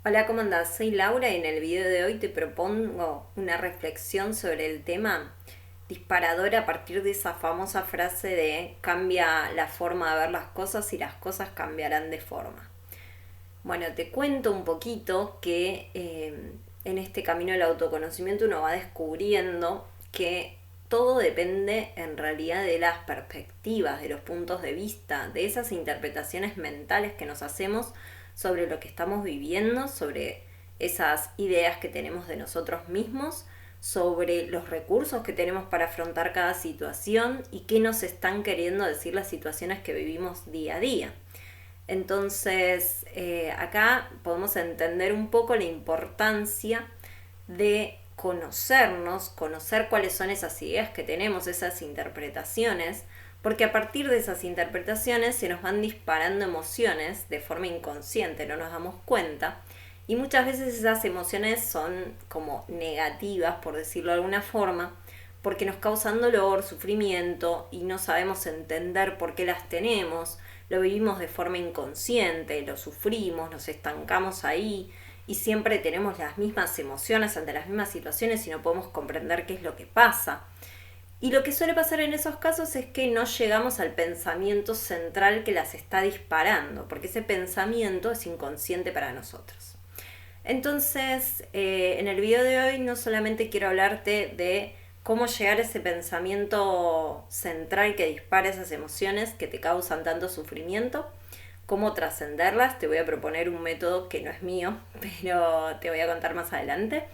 Hola, ¿cómo andás? Soy Laura y en el video de hoy te propongo una reflexión sobre el tema disparador a partir de esa famosa frase de cambia la forma de ver las cosas y las cosas cambiarán de forma. Bueno, te cuento un poquito que en este camino del autoconocimiento uno va descubriendo que todo depende en realidad de las perspectivas, de los puntos de vista, de esas interpretaciones mentales que nos hacemos sobre lo que estamos viviendo, sobre esas ideas que tenemos de nosotros mismos, sobre los recursos que tenemos para afrontar cada situación y qué nos están queriendo decir las situaciones que vivimos día a día. Entonces, acá podemos entender un poco la importancia de conocernos, conocer cuáles son esas ideas que tenemos, esas interpretaciones, porque a partir de esas interpretaciones se nos van disparando emociones de forma inconsciente, no nos damos cuenta, y muchas veces esas emociones son como negativas, por decirlo de alguna forma, porque nos causan dolor, sufrimiento y no sabemos entender por qué las tenemos, lo vivimos de forma inconsciente, lo sufrimos, nos estancamos ahí y siempre tenemos las mismas emociones ante las mismas situaciones y no podemos comprender qué es lo que pasa. Y lo que suele pasar en esos casos es que no llegamos al pensamiento central que las está disparando, porque ese pensamiento es inconsciente para nosotros. Entonces, en el video de hoy no solamente quiero hablarte de cómo llegar a ese pensamiento central que dispara esas emociones que te causan tanto sufrimiento, cómo trascenderlas. Te voy a proponer un método que no es mío, pero te voy a contar más adelante,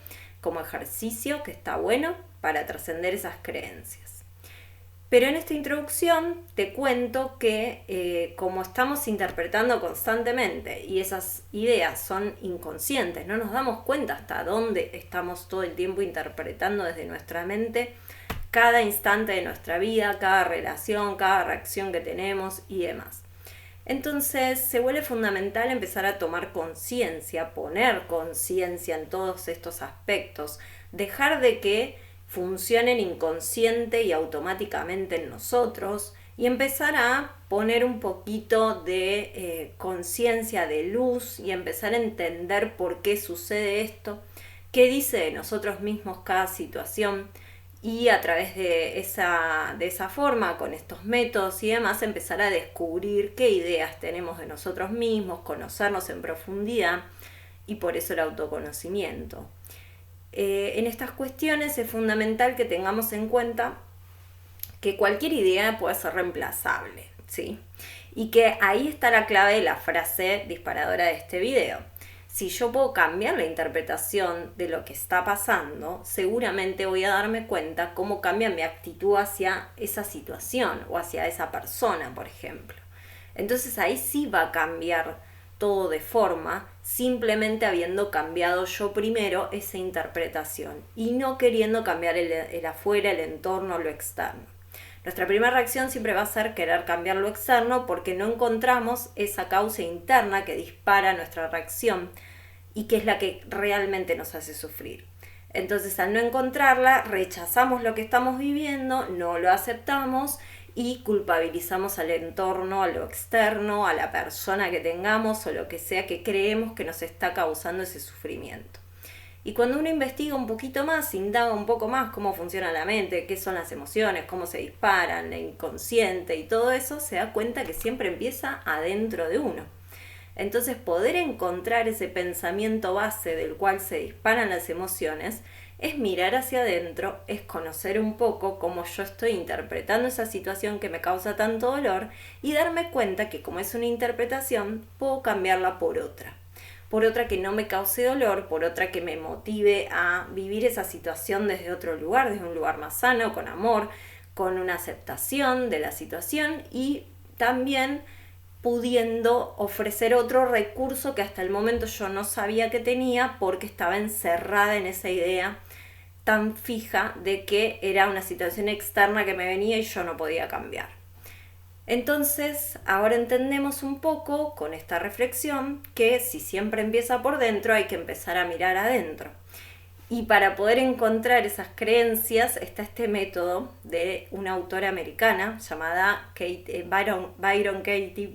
como ejercicio que está bueno para trascender esas creencias. Pero en esta introducción te cuento que como estamos interpretando constantemente y esas ideas son inconscientes, no nos damos cuenta hasta dónde estamos todo el tiempo interpretando desde nuestra mente cada instante de nuestra vida, cada relación, cada reacción que tenemos y demás. Entonces se vuelve fundamental empezar a tomar conciencia, poner conciencia en todos estos aspectos, dejar de que funcionen inconsciente y automáticamente en nosotros y empezar a poner un poquito de conciencia, de luz y empezar a entender por qué sucede esto, qué dice de nosotros mismos cada situación y a través de esa forma, con estos métodos y demás, empezar a descubrir qué ideas tenemos de nosotros mismos, conocernos en profundidad y por eso el autoconocimiento. En estas cuestiones es fundamental que tengamos en cuenta que cualquier idea puede ser reemplazable, ¿sí? Y que ahí está la clave de la frase disparadora de este video. Si yo puedo cambiar la interpretación de lo que está pasando, seguramente voy a darme cuenta cómo cambia mi actitud hacia esa situación o hacia esa persona, por ejemplo. Entonces ahí sí va a cambiar todo de forma, simplemente habiendo cambiado yo primero esa interpretación y no queriendo cambiar el afuera, el entorno, lo externo. Nuestra primera reacción siempre va a ser querer cambiar lo externo porque no encontramos esa causa interna que dispara nuestra reacción y que es la que realmente nos hace sufrir. Entonces, al no encontrarla, rechazamos lo que estamos viviendo, no lo aceptamos y culpabilizamos al entorno, a lo externo, a la persona que tengamos o lo que sea que creemos que nos está causando ese sufrimiento. Y cuando uno investiga un poquito más, indaga un poco más cómo funciona la mente, qué son las emociones, cómo se disparan, el inconsciente y todo eso, se da cuenta que siempre empieza adentro de uno. Entonces, poder encontrar ese pensamiento base del cual se disparan las emociones es mirar hacia adentro, es conocer un poco cómo yo estoy interpretando esa situación que me causa tanto dolor y darme cuenta que como es una interpretación, puedo cambiarla por otra que no me cause dolor, por otra que me motive a vivir esa situación desde otro lugar, desde un lugar más sano, con amor, con una aceptación de la situación y también pudiendo ofrecer otro recurso que hasta el momento yo no sabía que tenía porque estaba encerrada en esa idea tan fija de que era una situación externa que me venía y yo no podía cambiar. Entonces, ahora entendemos un poco con esta reflexión que si siempre empieza por dentro hay que empezar a mirar adentro. Y para poder encontrar esas creencias está este método de una autora americana llamada Byron Katie,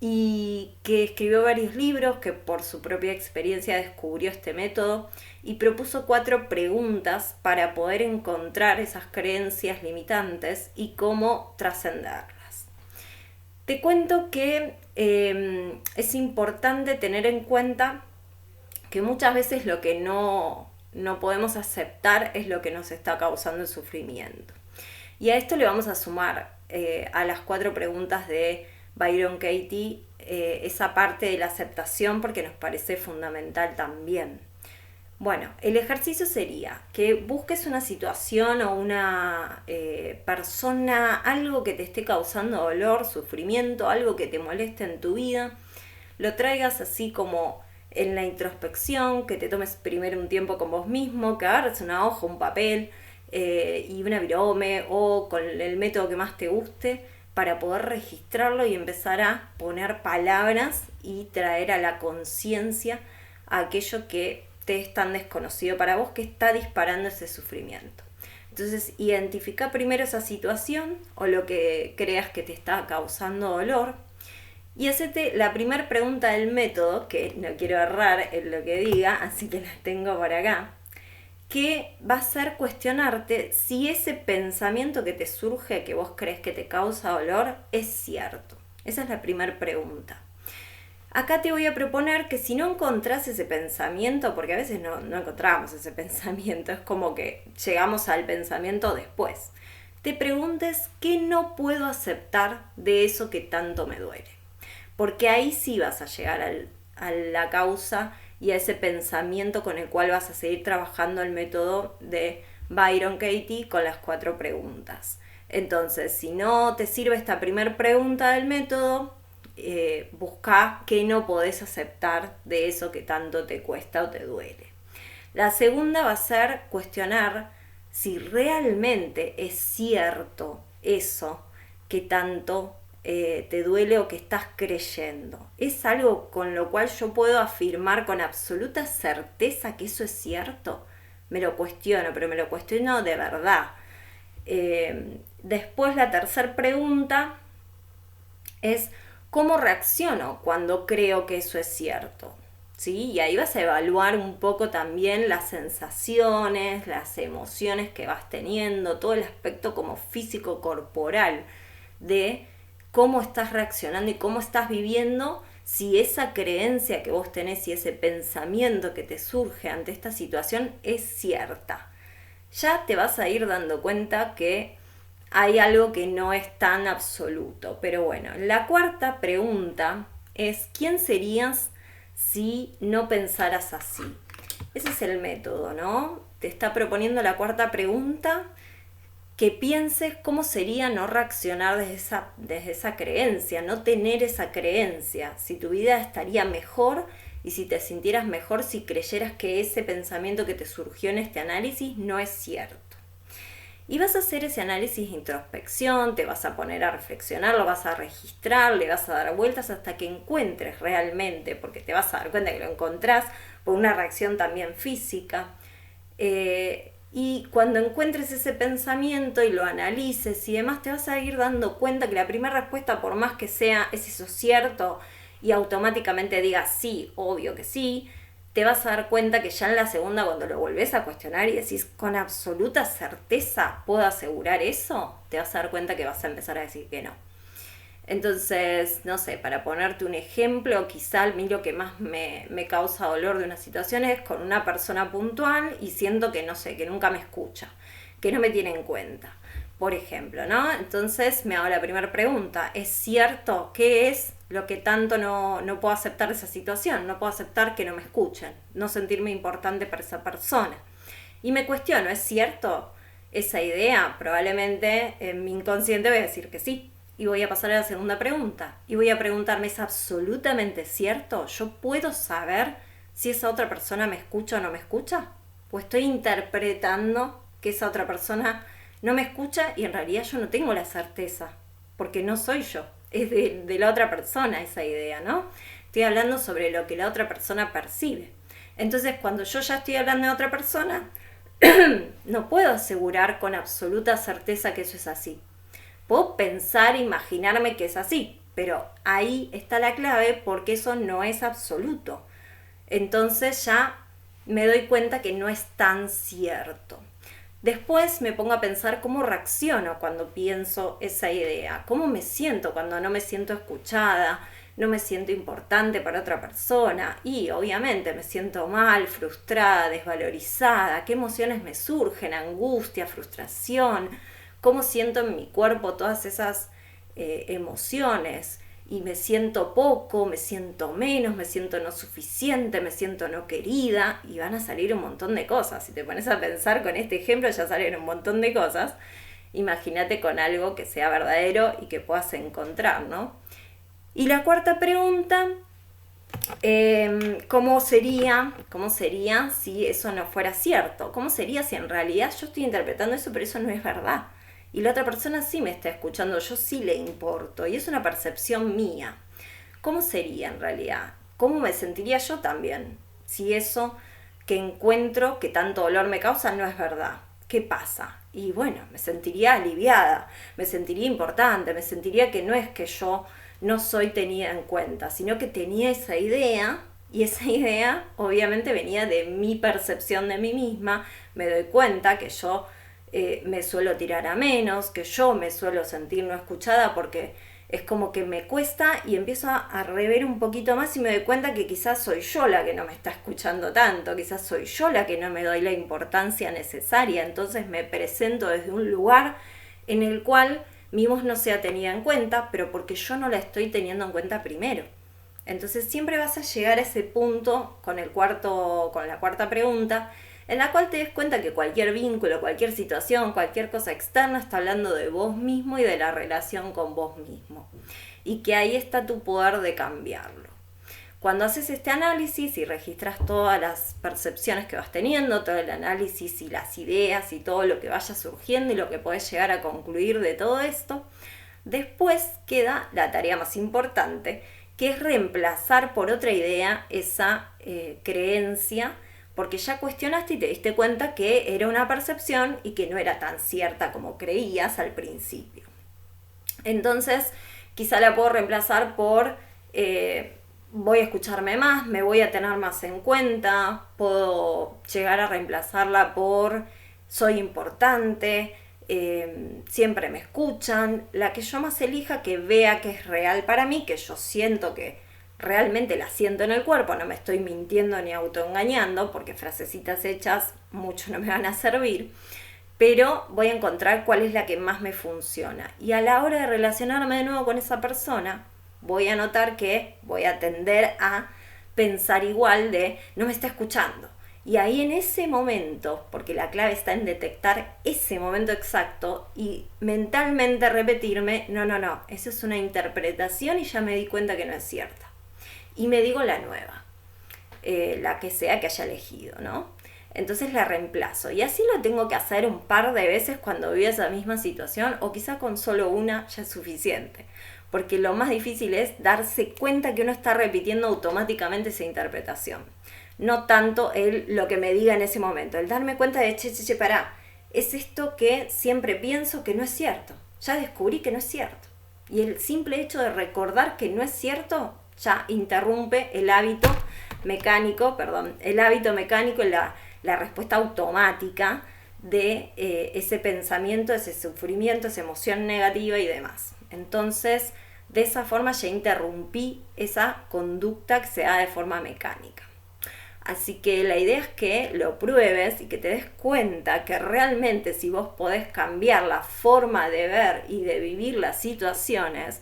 y que escribió varios libros, que por su propia experiencia descubrió este método y propuso 4 preguntas para poder encontrar esas creencias limitantes y cómo trascenderlas. Te cuento que es importante tener en cuenta que muchas veces lo que no podemos aceptar es lo que nos está causando el sufrimiento. Y a esto le vamos a sumar a las 4 preguntas de Byron Katie esa parte de la aceptación, porque nos parece fundamental también. Bueno, el ejercicio sería que busques una situación o una persona, algo que te esté causando dolor, sufrimiento, algo que te moleste en tu vida, lo traigas así como en la introspección, que te tomes primero un tiempo con vos mismo, que agarres una hoja, un papel y una virome o con el método que más te guste para poder registrarlo y empezar a poner palabras y traer a la conciencia aquello que te es tan desconocido para vos, que está disparando ese sufrimiento. Entonces, identifica primero esa situación o lo que creas que te está causando dolor y hacete la primera pregunta del método, que no quiero errar en lo que diga, así que la tengo por acá, que va a ser cuestionarte si ese pensamiento que te surge, que vos crees que te causa dolor, es cierto. Esa es la primera pregunta. Acá te voy a proponer que si no encontrás ese pensamiento, porque a veces no encontramos ese pensamiento, es como que llegamos al pensamiento después, te preguntes qué no puedo aceptar de eso que tanto me duele. Porque ahí sí vas a llegar a la causa y a ese pensamiento con el cual vas a seguir trabajando el método de Byron Katie con las 4 preguntas. Entonces, si no te sirve esta primera pregunta del método, busca qué no podés aceptar de eso que tanto te cuesta o te duele. La segunda va a ser cuestionar si realmente es cierto eso que tanto te duele o que estás creyendo. ¿Es algo con lo cual yo puedo afirmar con absoluta certeza que eso es cierto? Me lo cuestiono, pero me lo cuestiono de verdad. Después la tercera pregunta es ¿cómo reacciono cuando creo que eso es cierto? ¿Sí? Y ahí vas a evaluar un poco también las sensaciones, las emociones que vas teniendo, todo el aspecto como físico corporal de cómo estás reaccionando y cómo estás viviendo, si esa creencia que vos tenés y ese pensamiento que te surge ante esta situación es cierta. Ya te vas a ir dando cuenta que hay algo que no es tan absoluto. Pero bueno, la cuarta pregunta es ¿quién serías si no pensaras así? Ese es el método, ¿no? Te está proponiendo la cuarta pregunta, que pienses cómo sería no reaccionar desde esa creencia, no tener esa creencia, si tu vida estaría mejor y si te sintieras mejor si creyeras que ese pensamiento que te surgió en este análisis no es cierto. Y vas a hacer ese análisis de introspección, te vas a poner a reflexionar, lo vas a registrar, le vas a dar vueltas hasta que encuentres realmente, porque te vas a dar cuenta que lo encontrás por una reacción también física. Y cuando encuentres ese pensamiento y lo analices y demás, te vas a ir dando cuenta que la primera respuesta, por más que sea ¿es eso cierto? Y automáticamente digas sí, obvio que sí, te vas a dar cuenta que ya en la segunda, cuando lo volvés a cuestionar y decís con absoluta certeza puedo asegurar eso, te vas a dar cuenta que vas a empezar a decir que no. Entonces, no sé, para ponerte un ejemplo, quizá a mí lo que más me causa dolor de una situación es con una persona puntual y siento que, no sé, que nunca me escucha, que no me tiene en cuenta, por ejemplo, ¿no? Entonces me hago la primera pregunta, ¿es cierto? ¿Qué es lo que tanto no puedo aceptar de esa situación? No puedo aceptar que no me escuchen, no sentirme importante para esa persona. Y me cuestiono, ¿es cierto esa idea? Probablemente en mi inconsciente voy a decir que sí. Y voy a pasar a la segunda pregunta. Y voy a preguntarme, ¿es absolutamente cierto? ¿Yo puedo saber si esa otra persona me escucha o no me escucha? ¿O estoy interpretando que esa otra persona no me escucha y en realidad yo no tengo la certeza? Porque no soy yo, es de la otra persona esa idea, ¿no? Estoy hablando sobre lo que la otra persona percibe. Entonces, cuando yo ya estoy hablando de otra persona, no puedo asegurar con absoluta certeza que eso es así. Puedo pensar, imaginarme que es así, pero ahí está la clave porque eso no es absoluto. Entonces ya me doy cuenta que no es tan cierto. Después me pongo a pensar cómo reacciono cuando pienso esa idea, cómo me siento cuando no me siento escuchada, no me siento importante para otra persona y obviamente me siento mal, frustrada, desvalorizada, qué emociones me surgen, angustia, frustración, cómo siento en mi cuerpo todas esas emociones y me siento poco, me siento menos, me siento no suficiente, me siento no querida y van a salir un montón de cosas. Si te pones a pensar con este ejemplo ya salen un montón de cosas. Imagínate con algo que sea verdadero y que puedas encontrar, ¿no? Y la cuarta pregunta, ¿cómo sería si eso no fuera cierto? ¿Cómo sería si en realidad yo estoy interpretando eso pero eso no es verdad? Y la otra persona sí me está escuchando, yo sí le importo y es una percepción mía. ¿Cómo sería en realidad? ¿Cómo me sentiría yo también si eso que encuentro que tanto dolor me causa no es verdad? ¿Qué pasa? Y bueno, me sentiría aliviada, me sentiría importante, me sentiría que no es que yo no soy tenida en cuenta, sino que tenía esa idea y esa idea obviamente venía de mi percepción de mí misma. Me doy cuenta que yo me suelo tirar a menos, que yo me suelo sentir no escuchada porque es como que me cuesta y empiezo a rever un poquito más y me doy cuenta que quizás soy yo la que no me está escuchando tanto, quizás soy yo la que no me doy la importancia necesaria, entonces me presento desde un lugar en el cual mi voz no sea tenida en cuenta, pero porque yo no la estoy teniendo en cuenta primero. Entonces siempre vas a llegar a ese punto con la cuarta pregunta, en la cual te des cuenta que cualquier vínculo, cualquier situación, cualquier cosa externa está hablando de vos mismo y de la relación con vos mismo. Y que ahí está tu poder de cambiarlo. Cuando haces este análisis y registras todas las percepciones que vas teniendo, todo el análisis y las ideas y todo lo que vaya surgiendo y lo que podés llegar a concluir de todo esto, después queda la tarea más importante, que es reemplazar por otra idea esa creencia, porque ya cuestionaste y te diste cuenta que era una percepción y que no era tan cierta como creías al principio. Entonces, quizá la puedo reemplazar por voy a escucharme más, me voy a tener más en cuenta, puedo llegar a reemplazarla por soy importante, siempre me escuchan, la que yo más elija que vea que es real para mí, que yo siento que realmente la siento en el cuerpo, no me estoy mintiendo ni autoengañando, porque frasecitas hechas mucho no me van a servir, pero voy a encontrar cuál es la que más me funciona. Y a la hora de relacionarme de nuevo con esa persona, voy a notar que voy a tender a pensar igual de no me está escuchando. Y ahí en ese momento, porque la clave está en detectar ese momento exacto y mentalmente repetirme, no, eso es una interpretación y ya me di cuenta que no es cierta. Y me digo la nueva, la que sea que haya elegido, ¿no? Entonces la reemplazo. Y así lo tengo que hacer un par de veces cuando vivo esa misma situación, o quizá con solo una ya es suficiente. Porque lo más difícil es darse cuenta que uno está repitiendo automáticamente esa interpretación. No tanto lo que me diga en ese momento, el darme cuenta de, pará, es esto que siempre pienso que no es cierto. Ya descubrí que no es cierto. Y el simple hecho de recordar que no es cierto ya interrumpe el hábito mecánico y la respuesta automática de ese pensamiento, ese sufrimiento, esa emoción negativa y demás. Entonces, de esa forma ya interrumpí esa conducta que se da de forma mecánica. Así que la idea es que lo pruebes y que te des cuenta que realmente si vos podés cambiar la forma de ver y de vivir las situaciones,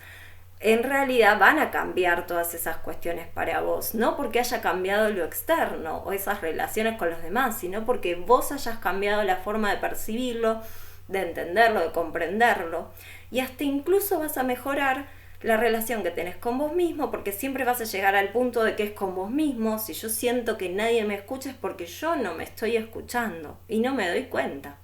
en realidad van a cambiar todas esas cuestiones para vos, no porque haya cambiado lo externo o esas relaciones con los demás, sino porque vos hayas cambiado la forma de percibirlo, de entenderlo, de comprenderlo, y hasta incluso vas a mejorar la relación que tenés con vos mismo, porque siempre vas a llegar al punto de que es con vos mismo. Si yo siento que nadie me escucha es porque yo no me estoy escuchando y no me doy cuenta.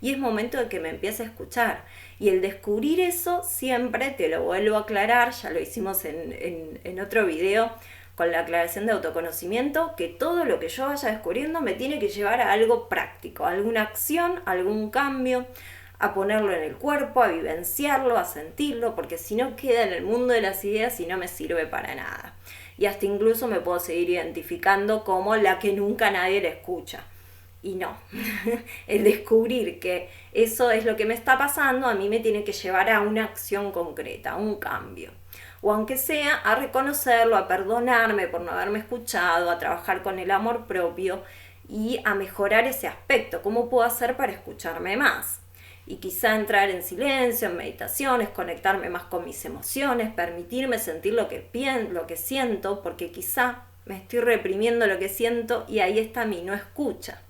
Y es momento de que me empiece a escuchar. Y el descubrir eso siempre, te lo vuelvo a aclarar, ya lo hicimos en otro video con la aclaración de autoconocimiento, que todo lo que yo vaya descubriendo me tiene que llevar a algo práctico, a alguna acción, a algún cambio, a ponerlo en el cuerpo, a vivenciarlo, a sentirlo, porque si no queda en el mundo de las ideas y no me sirve para nada. Y hasta incluso me puedo seguir identificando como la que nunca nadie le escucha. Y no, el descubrir que eso es lo que me está pasando a mí me tiene que llevar a una acción concreta, a un cambio. O aunque sea a reconocerlo, a perdonarme por no haberme escuchado, a trabajar con el amor propio y a mejorar ese aspecto. ¿Cómo puedo hacer para escucharme más? Y quizá entrar en silencio, en meditaciones, conectarme más con mis emociones, permitirme sentir lo que siento, porque quizá me estoy reprimiendo lo que siento y ahí está mi no escucha.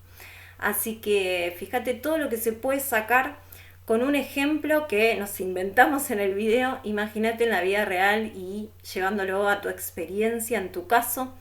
Así que fíjate todo lo que se puede sacar con un ejemplo que nos inventamos en el video. Imagínate en la vida real y llevándolo a tu experiencia en tu caso.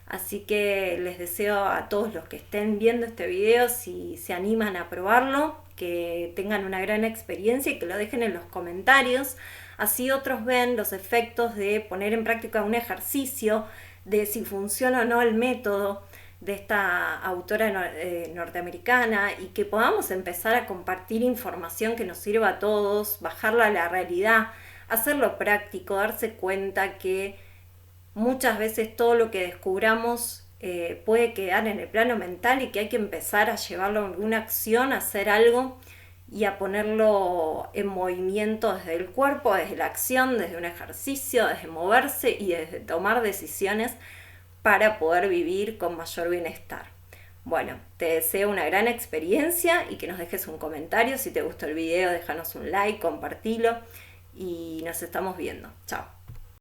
Así que les deseo a todos los que estén viendo este video, si se animan a probarlo, que tengan una gran experiencia y que lo dejen en los comentarios. Así otros ven los efectos de poner en práctica un ejercicio, de si funciona o no el método de esta autora norteamericana, y que podamos empezar a compartir información que nos sirva a todos, bajarla a la realidad, hacerlo práctico, darse cuenta que muchas veces todo lo que descubramos puede quedar en el plano mental y que hay que empezar a llevarlo a alguna acción, a hacer algo y a ponerlo en movimiento desde el cuerpo, desde la acción, desde un ejercicio, desde moverse y desde tomar decisiones para poder vivir con mayor bienestar. Bueno, te deseo una gran experiencia y que nos dejes un comentario. Si te gustó el video, déjanos un like, compartilo y nos estamos viendo. Chao.